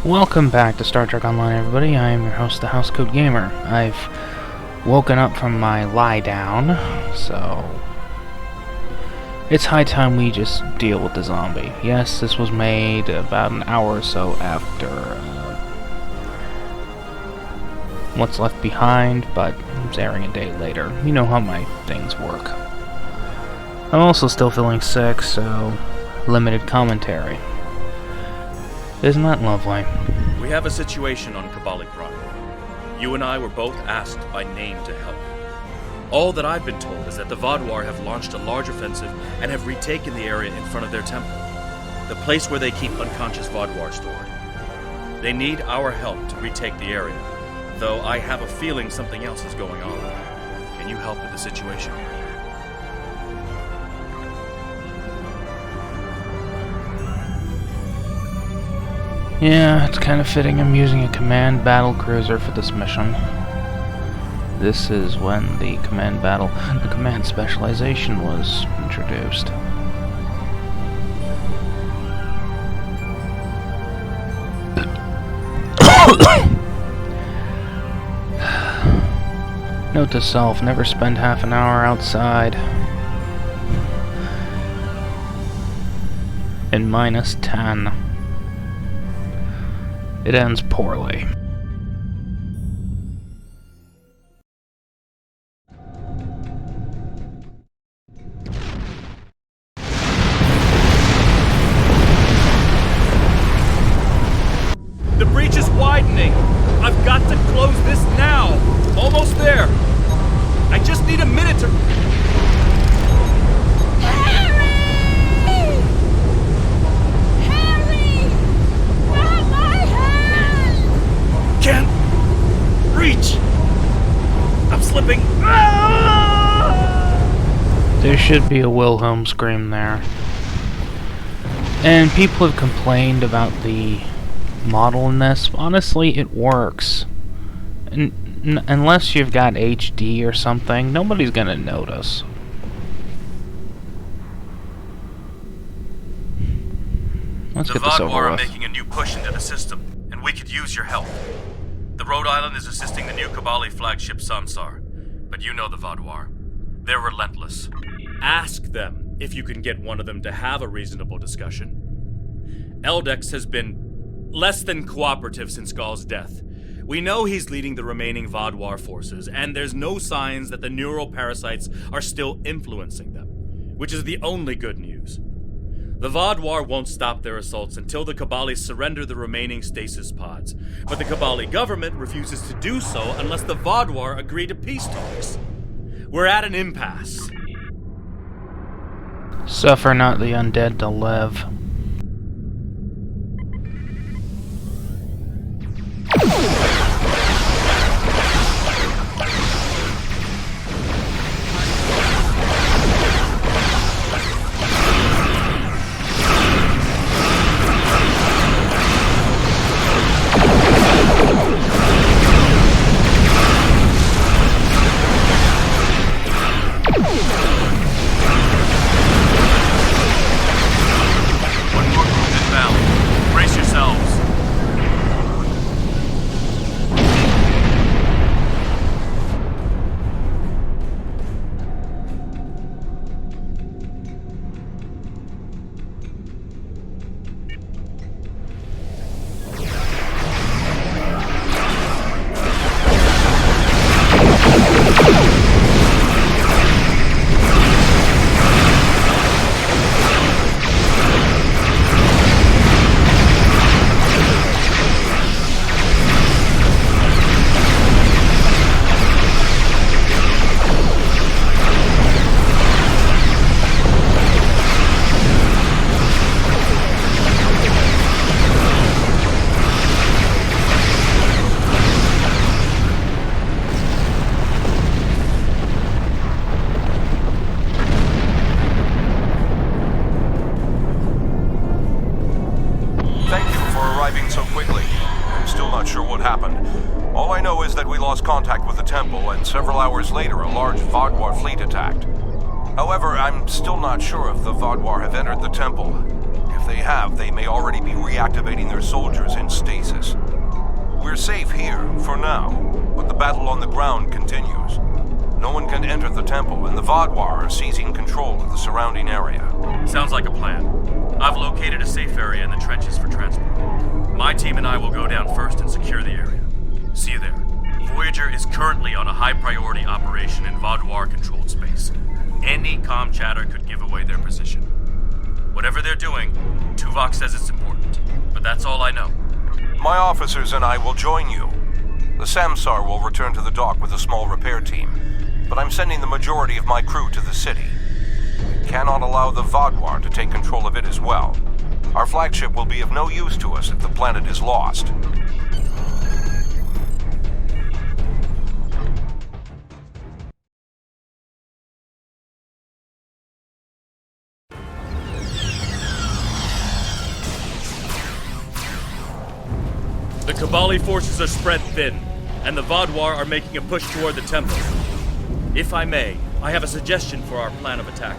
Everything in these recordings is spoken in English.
Welcome back to Star Trek Online, everybody. I am your host, the Housecoat Gamer. I've woken up from my lie down, so it's high time we just deal with the zombie. Yes, this was made about an hour or so after What's Left Behind, but it's airing a day later. You know how my things work. I'm also still feeling sick, so limited commentary. Isn't that lovely? We have a situation on Kobali Prime. You and I were both asked by name to help. All that I've been told is that the Vaadwaur have launched a large offensive and have retaken the area in front of their temple, the place where they keep unconscious Vaadwaur stored. They need our help to retake the area, though I have a feeling something else is going on. Can you help with the situation? Yeah, it's kind of fitting I'm using a command battle cruiser for this mission. This is when the command specialization was introduced. Note to self, never spend half an hour outside. In -10. It ends poorly. The breach is widening! I've got to close this now! Almost there! I just need a minute to... Can't reach! I'm slipping! There should be a Wilhelm scream there. And people have complained about the model in this. Honestly, it works. Unless you've got HD or something, nobody's gonna notice. Let's get this over with. The Vaadwaur are making a new push into the system, and we could use your help. The Rhode Island is assisting the new Kobali flagship Samsar, but you know the Vaadwaur. They're relentless. Ask them if you can get one of them to have a reasonable discussion. Eldex has been less than cooperative since Ghal's death. We know he's leading the remaining Vaadwaur forces, and there's no signs that the neural parasites are still influencing them, which is the only good news. The Vaadwaur won't stop their assaults until the Kobali surrender the remaining stasis pods, but the Kobali government refuses to do so unless the Vaadwaur agree to peace talks. We're at an impasse. Suffer not the undead to live. All I know is that we lost contact with the temple, and several hours later a large Vaadwaur fleet attacked. However, I'm still not sure if the Vaadwaur have entered the temple. If they have, they may already be reactivating their soldiers in stasis. We're safe here, for now, but the battle on the ground continues. No one can enter the temple, and the Vaadwaur are seizing control of the surrounding area. Sounds like a plan. I've located a safe area in the trenches for transport. My team and I will go down first and secure the area. See you there. Voyager is currently on a high-priority operation in Vaadwaur-controlled space. Any comm chatter could give away their position. Whatever they're doing, Tuvok says it's important, but that's all I know. My officers and I will join you. The Samsar will return to the dock with a small repair team, but I'm sending the majority of my crew to the city. We cannot allow the Vaadwaur to take control of it as well. Our flagship will be of no use to us if the planet is lost. The Kobali forces are spread thin, and the Vaadwaur are making a push toward the temple. If I may, I have a suggestion for our plan of attack.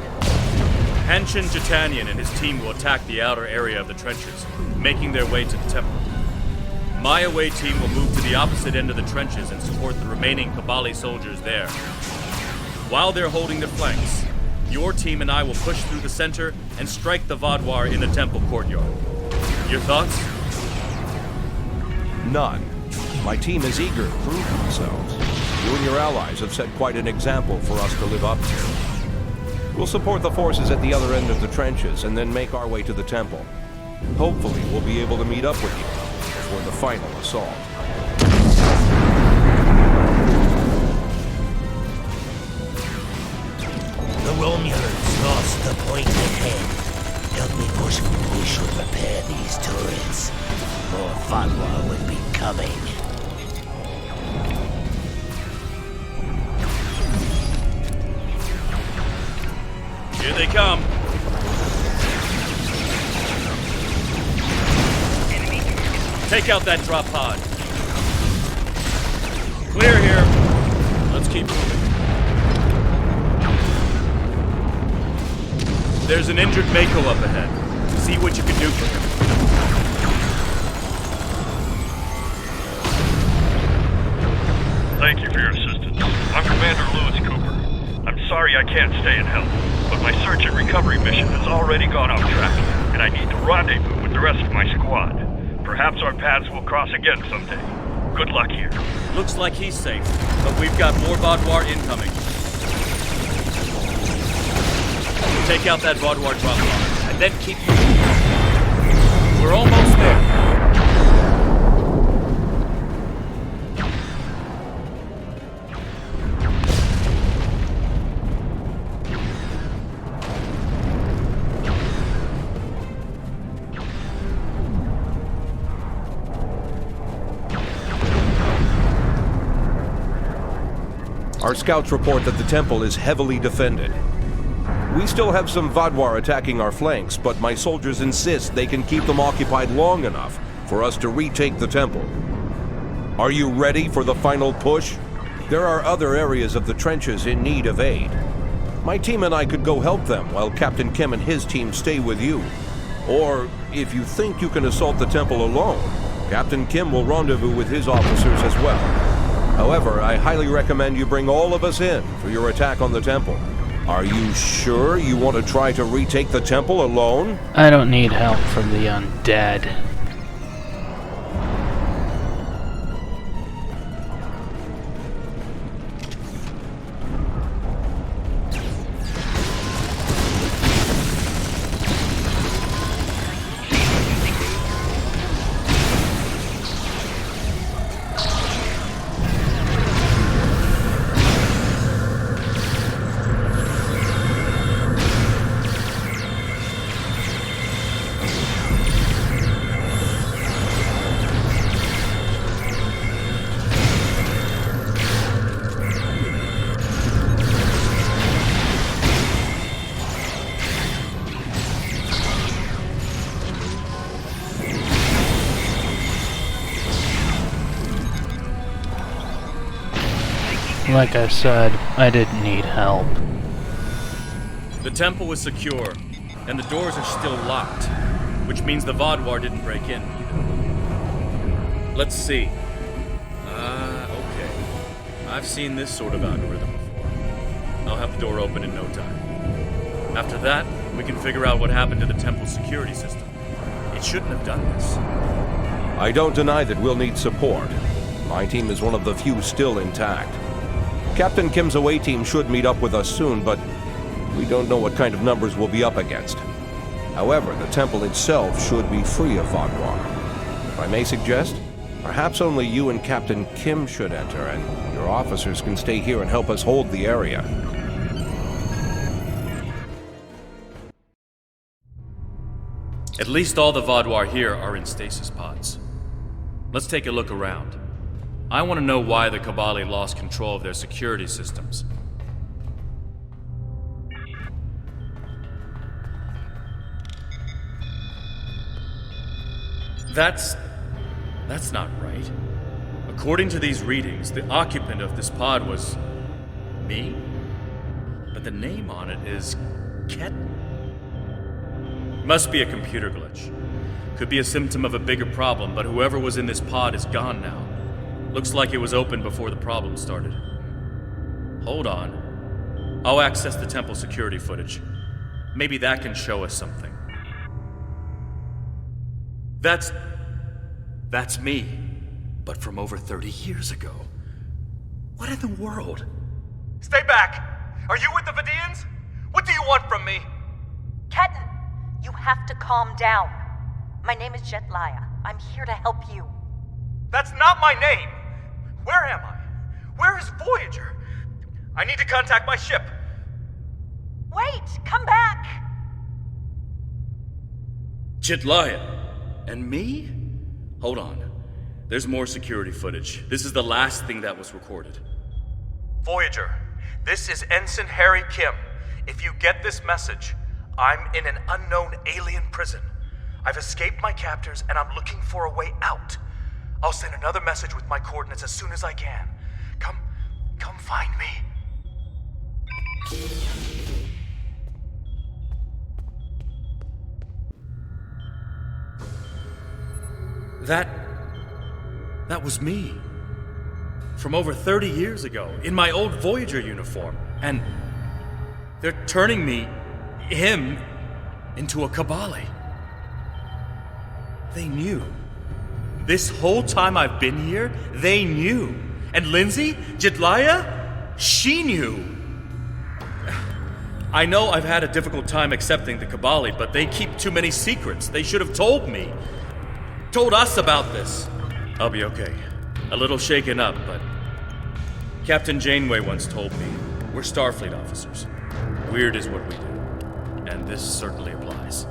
Hanshin Jitanian and his team will attack the outer area of the trenches, making their way to the temple. My away team will move to the opposite end of the trenches and support the remaining Kobali soldiers there. While they're holding their flanks, your team and I will push through the center and strike the Vaadwaur in the temple courtyard. Your thoughts? None. My team is eager to prove themselves. You and your allies have set quite an example for us to live up to. We'll support the forces at the other end of the trenches and then make our way to the temple. Hopefully, we'll be able to meet up with you before the final assault. The Romulans lost the point ahead. Help me push. We should repair these turrets. More Vaadwaur will be coming. Here they come. Take out that drop pod. Clear here. Let's keep moving. There's an injured Mako up ahead. See what you can do for him. Thank you for your assistance. I'm Commander Lewis Cooper. I'm sorry I can't stay and help, but my search and recovery mission has already gone off track, and I need to rendezvous with the rest of my squad. Perhaps our paths will cross again someday. Good luck here. Looks like he's safe, but we've got more Vaadwaur incoming. Take out that Vaadwaur drop pod, and then keep moving. We're almost there. Our scouts report that the temple is heavily defended. We still have some Vaadwaur attacking our flanks, but my soldiers insist they can keep them occupied long enough for us to retake the temple. Are you ready for the final push? There are other areas of the trenches in need of aid. My team and I could go help them while Captain Kim and his team stay with you. Or, if you think you can assault the temple alone, Captain Kim will rendezvous with his officers as well. However, I highly recommend you bring all of us in for your attack on the temple. Are you sure you want to try to retake the temple alone? I don't need help from the undead. Like I said, I didn't need help. The temple is secure, and the doors are still locked. which means the Vaadwaur didn't break in either. Let's see. Okay. I've seen this sort of algorithm before. I'll have the door open in no time. After that, we can figure out what happened to the temple's security system. It shouldn't have done this. I don't deny that we'll need support. My team is one of the few still intact. Captain Kim's away team should meet up with us soon, but we don't know what kind of numbers we'll be up against. However, the temple itself should be free of Vaadwaur. If I may suggest, perhaps only you and Captain Kim should enter, and your officers can stay here and help us hold the area. At least all the Vaadwaur here are in stasis pods. Let's take a look around. I want to know why the Kobali lost control of their security systems. That's not right. According to these readings, the occupant of this pod was me? But the name on it is Ket? Must be a computer glitch. Could be a symptom of a bigger problem, but whoever was in this pod is gone now. Looks like it was open before the problem started. Hold on. I'll access the temple security footage. Maybe that can show us something. That's me. But from over 30 years ago. What in the world? Stay back! Are you with the Vidians? What do you want from me? Ketan, you have to calm down. My name is Jetlaya. I'm here to help you. That's not my name! Where am I? Where is Voyager? I need to contact my ship. Wait! Come back! Jetlaya? And me? Hold on. There's more security footage. This is the last thing that was recorded. Voyager, this is Ensign Harry Kim. If you get this message, I'm in an unknown alien prison. I've escaped my captors and I'm looking for a way out. I'll send another message with my coordinates as soon as I can. Come find me. That was me. From over 30 years ago, in my old Voyager uniform. And they're turning him, into a Kobali. They knew. This whole time I've been here, they knew. And Lindsay, Jetlaya, she knew. I know I've had a difficult time accepting the Kobali, but they keep too many secrets. They should have told me. Told us about this. I'll be okay. A little shaken up, but Captain Janeway once told me, we're Starfleet officers. Weird is what we do. And this certainly applies.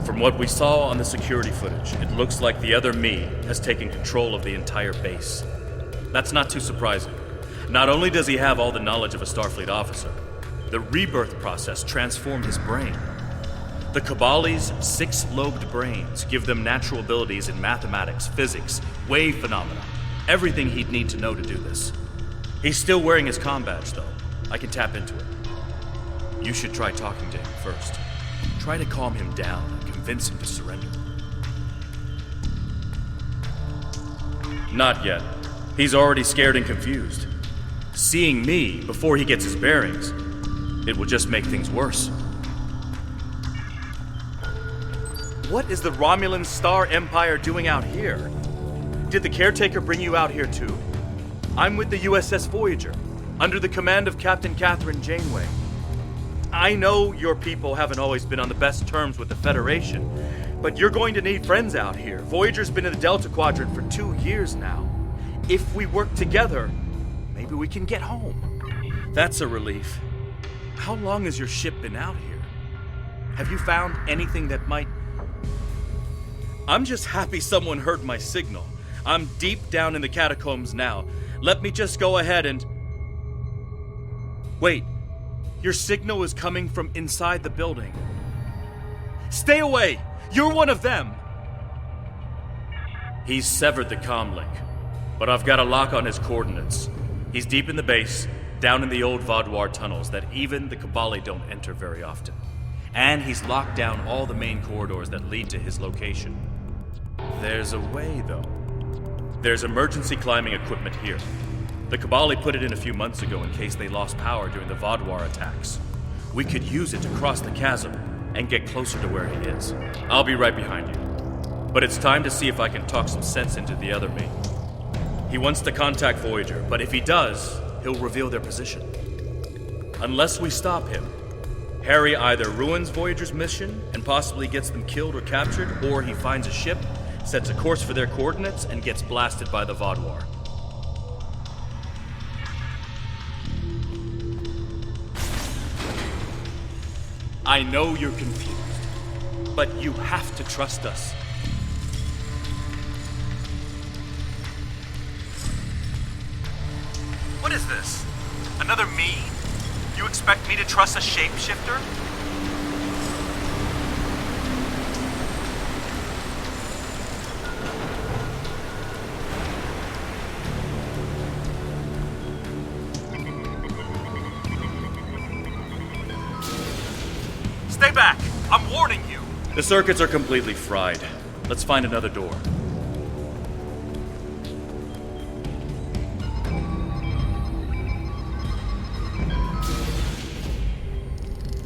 From what we saw on the security footage, it looks like the other me has taken control of the entire base. That's not too surprising. Not only does he have all the knowledge of a Starfleet officer, the rebirth process transformed his brain. The Kobali's 6-lobed brains give them natural abilities in mathematics, physics, wave phenomena, everything he'd need to know to do this. He's still wearing his comm badge, though. I can tap into it. You should try talking to him first. Try to calm him down and convince him to surrender. Not yet. He's already scared and confused. Seeing me before he gets his bearings, it will just make things worse. What is the Romulan Star Empire doing out here? Did the caretaker bring you out here too? I'm with the USS Voyager, under the command of Captain Catherine Janeway. I know your people haven't always been on the best terms with the Federation, but you're going to need friends out here. Voyager's been in the Delta Quadrant for 2 years now. If we work together, maybe we can get home. That's a relief. How long has your ship been out here? Have you found anything that might... I'm just happy someone heard my signal. I'm deep down in the catacombs now. Let me just go ahead and... Wait. Your signal is coming from inside the building. Stay away! You're one of them! He's severed the comm link, but I've got a lock on his coordinates. He's deep in the base, down in the old Vaadwaur tunnels that even the Kobali don't enter very often. And he's locked down all the main corridors that lead to his location. There's a way, though. There's emergency climbing equipment here. The Kobali put it in a few months ago in case they lost power during the Vaadwaur attacks. We could use it to cross the chasm and get closer to where he is. I'll be right behind you. But it's time to see if I can talk some sense into the other me. He wants to contact Voyager, but if he does, he'll reveal their position. Unless we stop him, Harry either ruins Voyager's mission and possibly gets them killed or captured, or he finds a ship, sets a course for their coordinates, and gets blasted by the Vaadwaur. I know you're confused, but you have to trust us. What is this? Another me? You expect me to trust a shapeshifter? Stay back! I'm warning you! The circuits are completely fried. Let's find another door.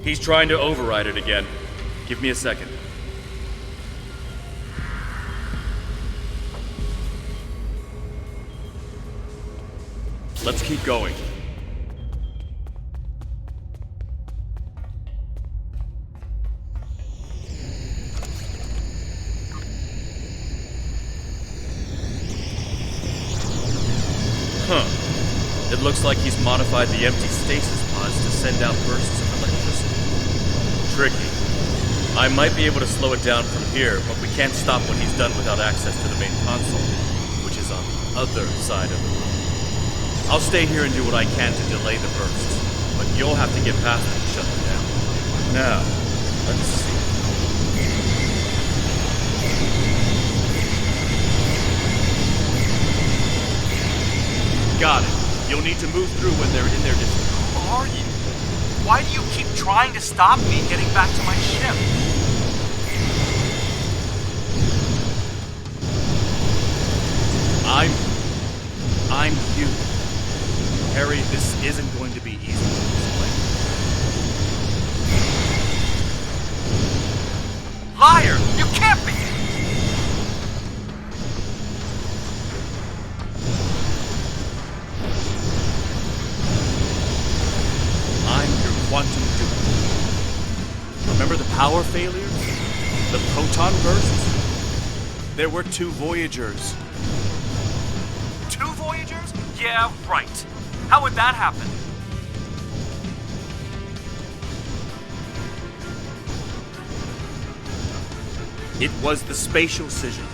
He's trying to override it again. Give me a second. Let's keep going. It looks like he's modified the empty stasis pods to send out bursts of electricity. Tricky. I might be able to slow it down from here, but we can't stop what he's done without access to the main console, which is on the other side of the room. I'll stay here and do what I can to delay the bursts, but you'll have to get past it and shut them down. Now, let's see. Got it. You'll need to move through when they're in their distance. Who are you? Why do you keep trying to stop me getting back to my ship? I'm you. Harry, this isn't going to be easy to explain. Liar! You can't be! Quantum duel. Remember the power failures? The proton bursts? There were 2 Voyagers. 2 Voyagers? Yeah, right. How would that happen? It was the spatial scission.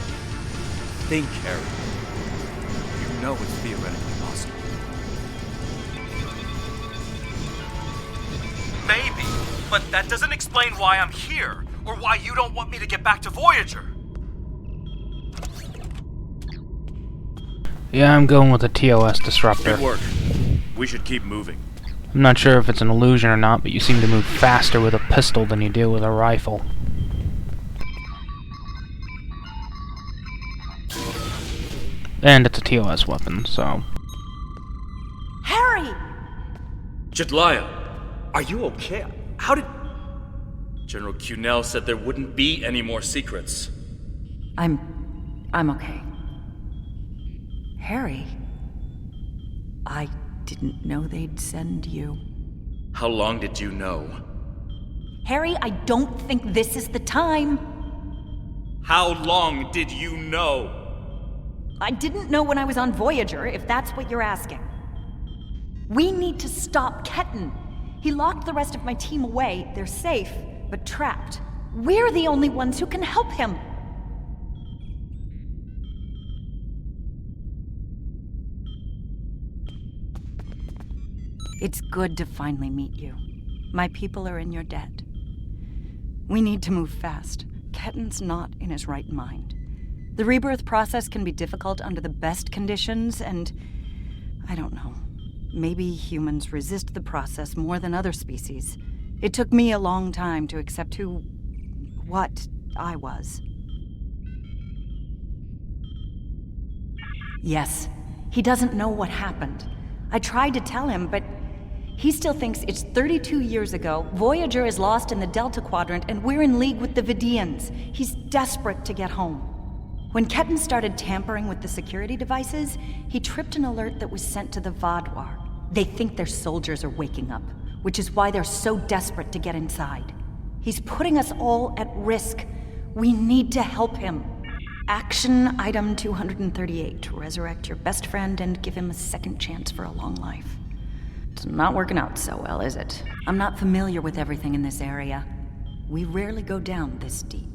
Think, Harry. You know it's theoretically possible. Maybe, but that doesn't explain why I'm here, or why you don't want me to get back to Voyager. Yeah, I'm going with the TOS disruptor. Good work. We should keep moving. I'm not sure if it's an illusion or not, but you seem to move faster with a pistol than you do with a rifle. And it's a TOS weapon, so... Harry! Jetlaya, are you okay? How did... General Cunell said there wouldn't be any more secrets. I'm okay. Harry, I didn't know they'd send you. How long did you know? Harry, I don't think this is the time. How long did you know? I didn't know when I was on Voyager, if that's what you're asking. We need to stop Ketan. He locked the rest of my team away. They're safe, but trapped. We're the only ones who can help him. It's good to finally meet you. My people are in your debt. We need to move fast. Ketan's not in his right mind. The rebirth process can be difficult under the best conditions, and I don't know. Maybe humans resist the process more than other species. It took me a long time to accept what I was. Yes, he doesn't know what happened. I tried to tell him, but he still thinks it's 32 years ago, Voyager is lost in the Delta Quadrant, and we're in league with the Vidians. He's desperate to get home. When Ketan started tampering with the security devices, he tripped an alert that was sent to the Vaadwaur. They think their soldiers are waking up, which is why they're so desperate to get inside. He's putting us all at risk. We need to help him. Action item 238. Resurrect your best friend and give him a second chance for a long life. It's not working out so well, is it? I'm not familiar with everything in this area. We rarely go down this deep.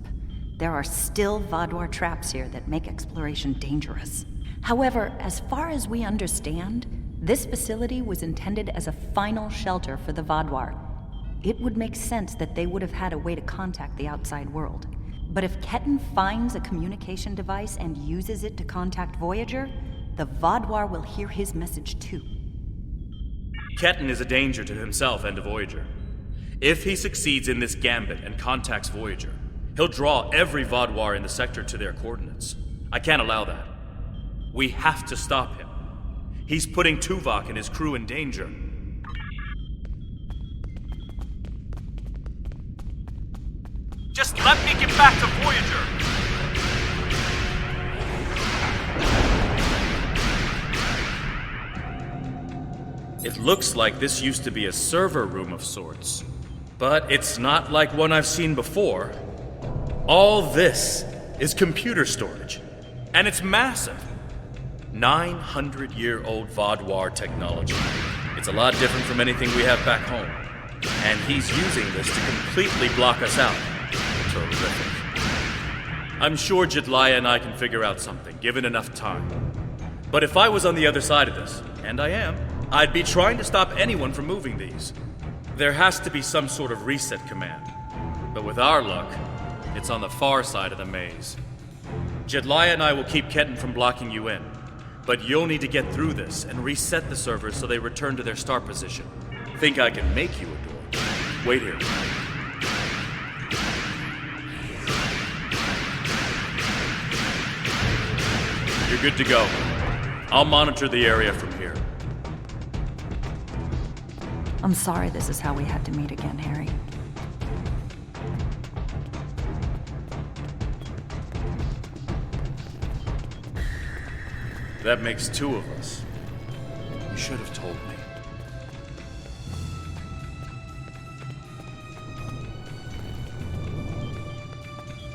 There are still Vaadwaur traps here that make exploration dangerous. However, as far as we understand, this facility was intended as a final shelter for the Vaadwaur. It would make sense that they would have had a way to contact the outside world. But if Ketan finds a communication device and uses it to contact Voyager, the Vaadwaur will hear his message too. Ketan is a danger to himself and to Voyager. If he succeeds in this gambit and contacts Voyager, he'll draw every Vaadwaur in the sector to their coordinates. I can't allow that. We have to stop him. He's putting Tuvok and his crew in danger. Just let me get back to Voyager! It looks like this used to be a server room of sorts, but it's not like one I've seen before. All this is computer storage, and it's massive. 900-year-old Vaadwaur technology. It's a lot different from anything we have back home, and he's using this to completely block us out. Terrific. I'm sure Jedliah and I can figure out something, given enough time. But if I was on the other side of this, and I am, I'd be trying to stop anyone from moving these. There has to be some sort of reset command. But with our luck, it's on the far side of the maze. Jedliah and I will keep Ketan from blocking you in. But you'll need to get through this and reset the servers so they return to their start position. Think I can make you a door? Wait here. You're good to go. I'll monitor the area from here. I'm sorry this is how we had to meet again, Harry. That makes two of us. You should have told me.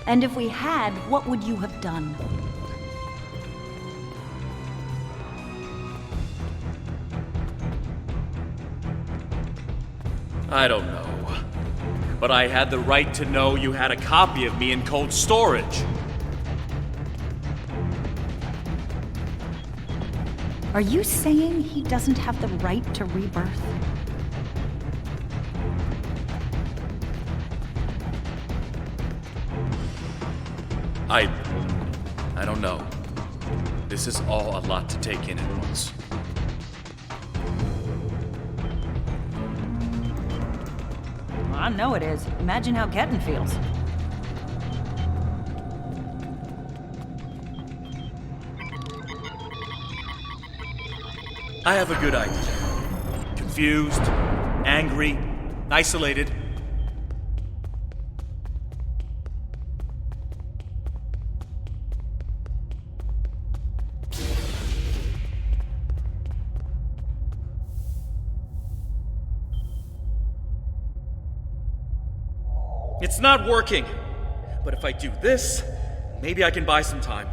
And if we had, what would you have done? I don't know. But I had the right to know you had a copy of me in cold storage. Are you saying he doesn't have the right to rebirth? I don't know. This is all a lot to take in at once. I know it is. Imagine how Ketan feels. I have a good idea. Confused, angry, isolated. It's not working. But if I do this, maybe I can buy some time.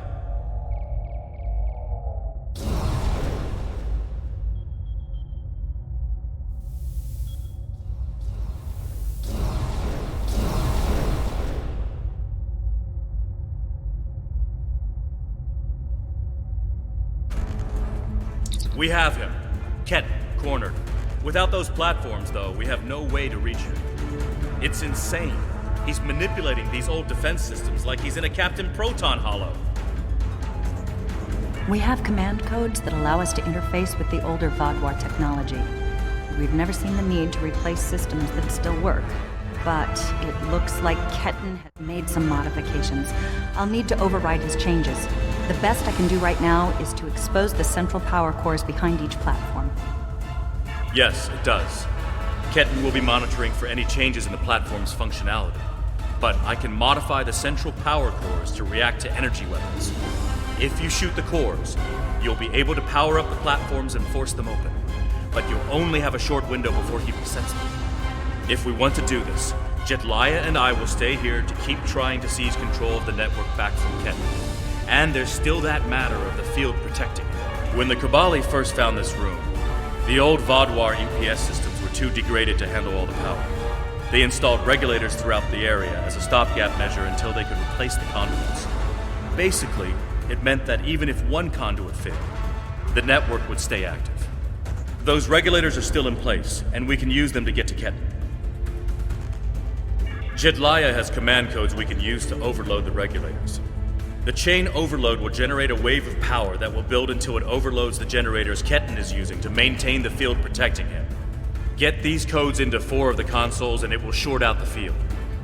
We have him. Ketan, cornered. Without those platforms, though, we have no way to reach him. It's insane. He's manipulating these old defense systems like he's in a Captain Proton Hollow. We have command codes that allow us to interface with the older Vaadwaur technology. We've never seen the need to replace systems that still work. But it looks like Ketten has made some modifications. I'll need to override his changes. The best I can do right now is to expose the central power cores behind each platform. Yes, it does. Ketten will be monitoring for any changes in the platform's functionality. But I can modify the central power cores to react to energy weapons. If you shoot the cores, you'll be able to power up the platforms and force them open. But you'll only have a short window before he resets them. If we want to do this, Jetlaya and I will stay here to keep trying to seize control of the network back from Ketten. And there's still that matter of the field protecting it. When the Kobali first found this room, the old Vaadwaur UPS systems were too degraded to handle all the power. They installed regulators throughout the area as a stopgap measure until they could replace the conduits. Basically, it meant that even if one conduit failed, the network would stay active. Those regulators are still in place, and we can use them to get to Ketten. Jetlaya has command codes we can use to overload the regulators. The chain overload will generate a wave of power that will build until it overloads the generators Ketten is using to maintain the field protecting him. Get these codes into 4 of the consoles and it will short out the field.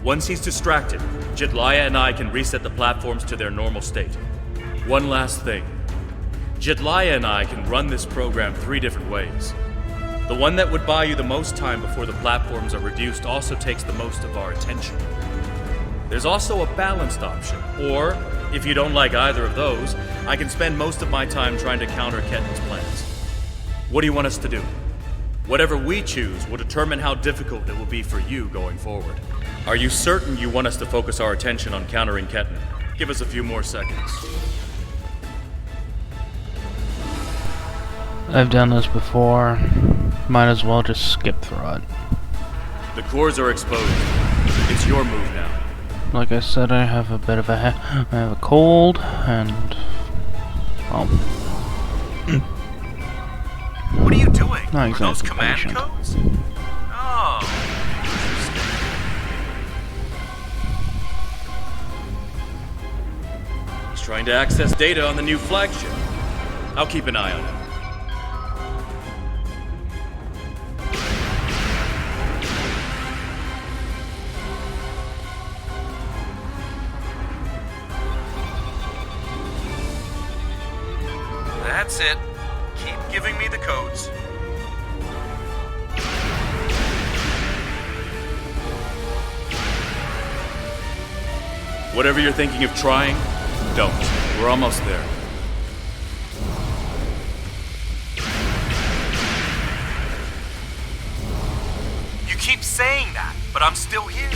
Once he's distracted, Jetlaya and I can reset the platforms to their normal state. One last thing. Jetlaya and I can run this program 3 different ways. The one that would buy you the most time before the platforms are reduced also takes the most of our attention. There's also a balanced option, or, if you don't like either of those, I can spend most of my time trying to counter Ketten's plans. What do you want us to do? Whatever we choose will determine how difficult it will be for you going forward. Are you certain you want us to focus our attention on countering Ketten? Give us a few more seconds. I've done this before. Might as well just skip through it. The cores are exposed. It's your move now. Like I said, I have a bit of I have a cold, and well, What are you doing? Not Are those exactly command patient. codes? Oh. He's trying to access data on the new flagship. I'll keep an eye on him. That's it. Keep giving me the codes. Whatever you're thinking of trying, don't. We're almost there. You keep saying that, but I'm still here.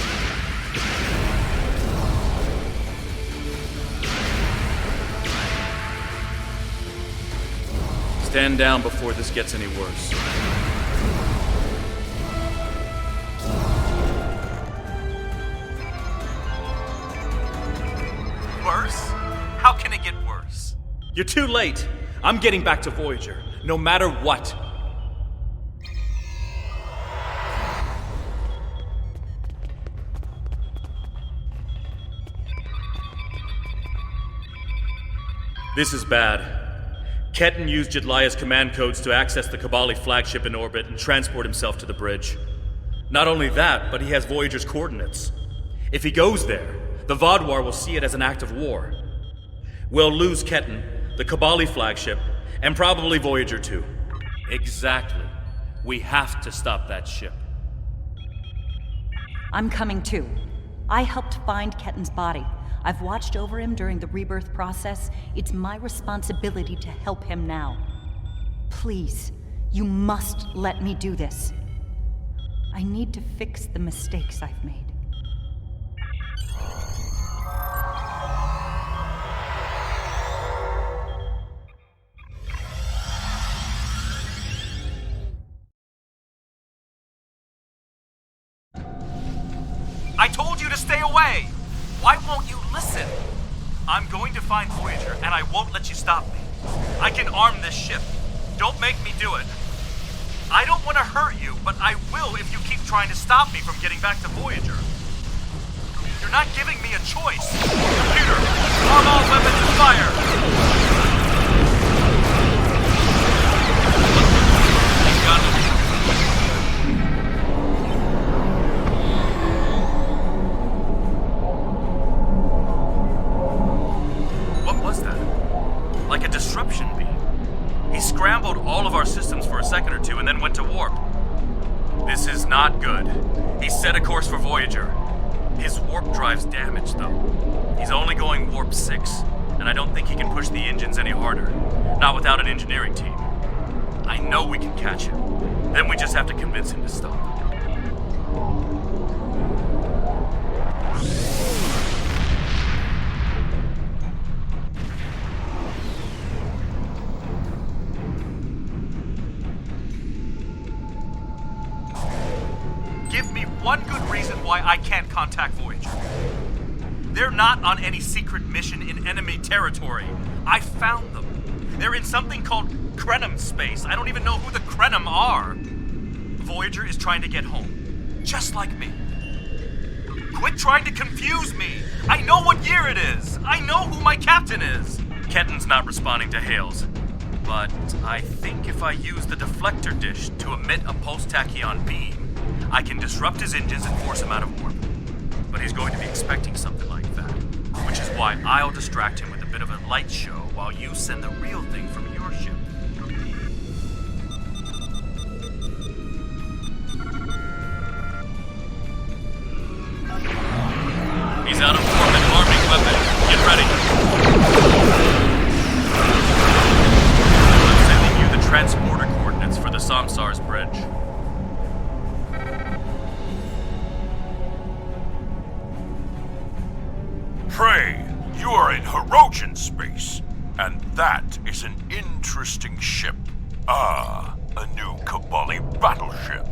Stand down before this gets any worse. Worse? How can it get worse? You're too late. I'm getting back to Voyager, no matter what. This is bad. Ketten used Jetlaya's command codes to access the Kobali flagship in orbit and transport himself to the bridge. Not only that, but he has Voyager's coordinates. If he goes there, the Vaadwaur will see it as an act of war. We'll lose Ketten, the Kobali flagship, and probably Voyager too. Exactly. We have to stop that ship. I'm coming too. I helped find Ketten's body. I've watched over him during the rebirth process. It's my responsibility to help him now. Please, you must let me do this. I need to fix the mistakes I've made. I told you to stay away! Why won't you listen? I'm going to find Voyager, and I won't let you stop me. I can arm this ship. Don't make me do it. I don't want to hurt you, but I will if you keep trying to stop me from getting back to Voyager. You're not giving me a choice. Computer, arm all weapons and fire! You got it. like a disruption beam. He scrambled all of our systems for a second or two and then went to warp. This is not good. He set a course for Voyager. His warp drive's damaged, though. He's only going warp 6, and I don't think he can push the engines any harder. Not without an engineering team. I know we can catch him. Then we just have to convince him to stop. Give me one good reason why I can't contact Voyager. They're not on any secret mission in enemy territory. I found them. They're in something called Krenim space. I don't even know who the Krenim are. Voyager is trying to get home. Just like me. Quit trying to confuse me. I know what year it is. I know who my captain is. Ketten's not responding to hails. But I think if I use the deflector dish to emit a pulse tachyon beam, I can disrupt his engines and force him out of warp. But he's going to be expecting something like that, which is why I'll distract him with a bit of a light show while you send the real thing from your ship. He's out of warp and arming weapon. Get ready. I'm sending you the transporter coordinates for the Samsar's bridge. Prey, you are in Hirogen space, and that is an interesting ship. Ah, a new Kobali battleship.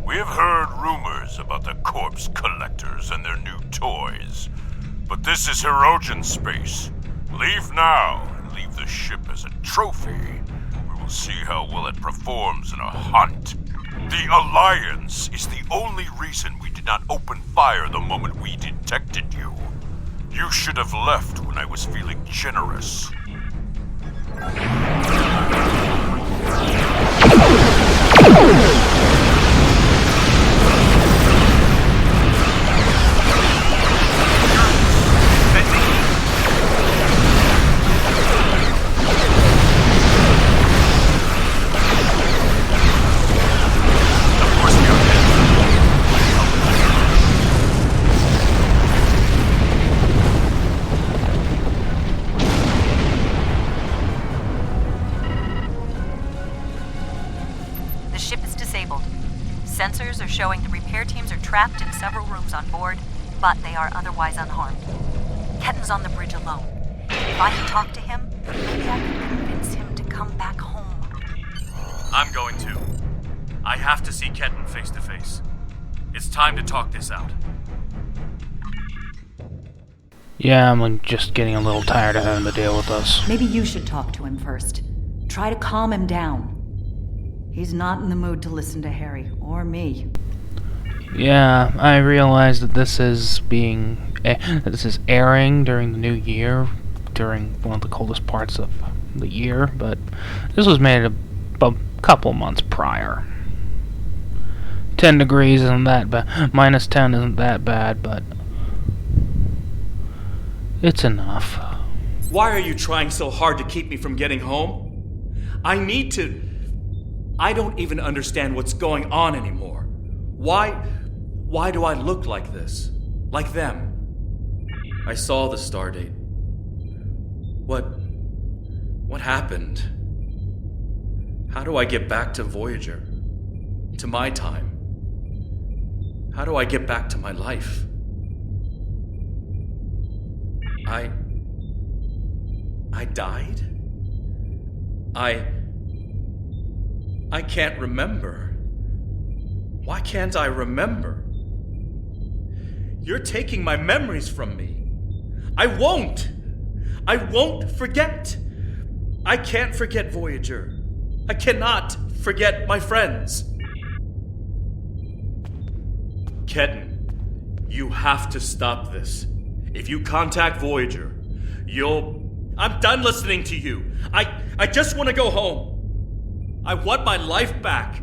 We have heard rumors about the corpse collectors and their new toys. But this is Hirogen space. Leave now and leave the ship as a trophy. We will see how well it performs in a hunt. The Alliance is the only reason we did not open fire the moment we detected you. You should have left when I was feeling generous. Sensors are showing the repair teams are trapped in several rooms on board, but they are otherwise unharmed. Ketten's on the bridge alone. If I can talk to him, maybe I can convince him to come back home. I'm going to. I have to see Ketten face to face. It's time to talk this out. Yeah, I'm just getting a little tired of having to deal with this. Maybe you should talk to him first. Try to calm him down. He's not in the mood to listen to Harry, or me. Yeah, I realize that this is airing during the new year, during one of the coldest parts of the year, but this was made a couple months prior. 10 degrees isn't that bad. Minus 10 isn't that bad, but it's enough. Why are you trying so hard to keep me from getting home? I don't even understand what's going on anymore. Why do I look like this? Like them? I saw the stardate. What happened? How do I get back to Voyager? To my time? How do I get back to my life? I died? I can't remember. Why can't I remember? You're taking my memories from me. I won't forget. I can't forget Voyager. I cannot forget my friends. Ketten, you have to stop this. If you contact Voyager, I'm done listening to you. I just want to go home. I want my life back.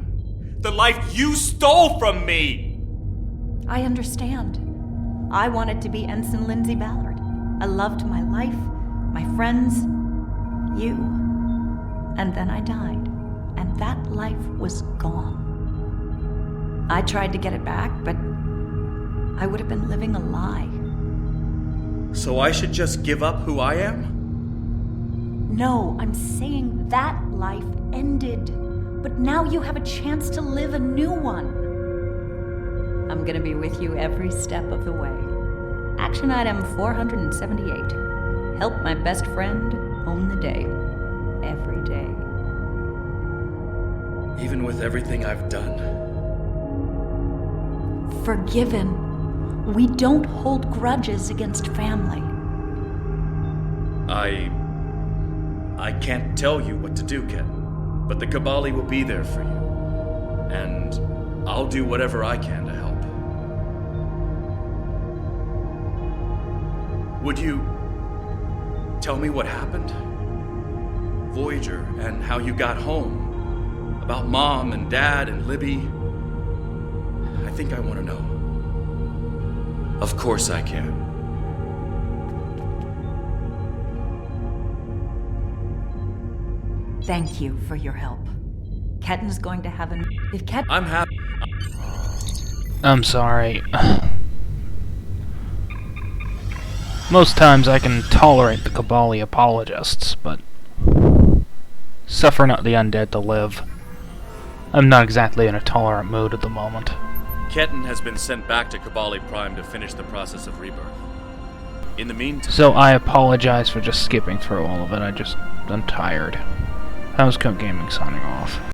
The life you stole from me. I understand. I wanted to be Ensign Lindsay Ballard. I loved my life, my friends. You. And then I died, and that life was gone. I tried to get it back, but I would have been living a lie. So I should just give up who I am? No, I'm saying that life ended. But now you have a chance to live a new one. I'm gonna be with you every step of the way. Action item 478. Help my best friend own the day. Every day. Even with everything I've done? Forgiven. We don't hold grudges against family. I can't tell you what to do, Ken. But the Kobali will be there for you. And I'll do whatever I can to help. Would you tell me what happened? Voyager, and how you got home. About Mom and Dad and Libby. I think I want to know. Of course I can. Thank you for your help. Ketten's going to have an... If Ketten... I'm happy. I'm sorry. Most times I can tolerate the Kobali apologists, but suffer not the undead to live. I'm not exactly in a tolerant mood at the moment. Ketten has been sent back to Kobali Prime to finish the process of rebirth. In the meantime... So I apologize for just skipping through all of it. I'm tired. Housecoat Gaming signing off.